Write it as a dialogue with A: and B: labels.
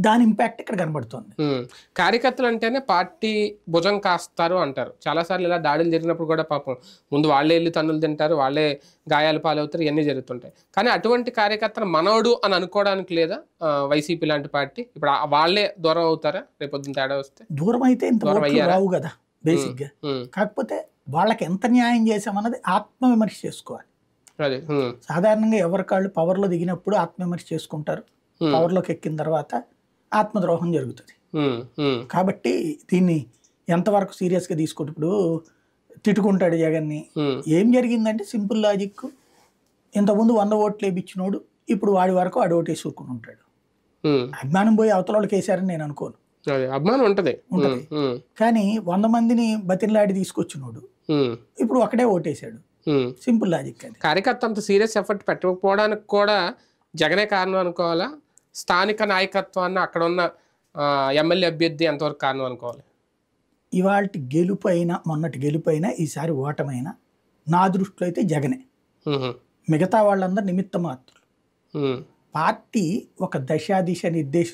A: దాని ఇంపాక్ట్ ఇక్కడ కనబడుతుంది.
B: కార్యకర్తలు అంటేనే పార్టీ భుజం కాస్తారు అంటారు. చాలాసార్లు ఇలా దాడులు జరిగినప్పుడు కూడా పాపం ముందు వాళ్ళే వెళ్ళి తన్నులు తింటారు, వాళ్ళే గాయాల పాలవుతారు, ఇవన్నీ జరుగుతుంటాయి. కానీ అటువంటి కార్యకర్తను మనోడు అని అనుకోవడానికి లేదా వైసీపీ లాంటి పార్టీ? ఇప్పుడు వాళ్ళే దూరం అవుతారా రేపొద్దున తేడా వస్తే?
A: దూరం అయితే ఇంత రావు కదా బేసిక్గా. కాకపోతే వాళ్ళకి ఎంత న్యాయం చేసామన్నది ఆత్మవిమర్శ చేసుకోవాలి. సాధారణంగా ఎవరి కాళ్ళు పవర్లో దిగినప్పుడు ఆత్మవిమర్శ చేసుకుంటారు, పవర్లోకి ఎక్కిన తర్వాత ఆత్మద్రోహం జరుగుతుంది. కాబట్టి దీన్ని ఎంతవరకు సీరియస్గా తీసుకుంటే, ఇప్పుడు తిట్టుకుంటాడు జగన్ని, ఏం జరిగిందంటే సింపుల్ లాజిక్, ఇంతకుముందు 100 ఓట్లు వేయించినోడు ఇప్పుడు వాడి వరకు వాడు ఓటేసి ఊరుకుని ఉంటాడు. అభిమానం పోయి అవతల వాళ్ళకి వేసారని నేను అనుకోను,
B: అభిమానం ఉంటది.
A: కానీ 100 మందిని బతిలాడి తీసుకొచ్చినోడు ఇప్పుడు ఒకడే ఓటేశాడు. Simple logic. అది
B: కార్యకర్త అంత సీరియస్ ఎఫర్ట్ పెట్టకపోవడానికి కూడా జగనే కారణం అనుకోవాలా? స్థానిక నాయకత్వాన్ని అక్కడ ఉన్న ఎమ్మెల్యే అభ్యర్థి ఎంతవరకు కారణం అనుకోవాలి?
A: ఇవాళ గెలుపు అయినా మొన్నటి గెలుపు అయినా ఈసారి ఓటమైనా నా దృష్టిలో అయితే జగనే. మిగతా వాళ్ళందరూ నిమిత్త మాత్రులు. పార్టీ ఒక దశ దిశ నిర్దేశం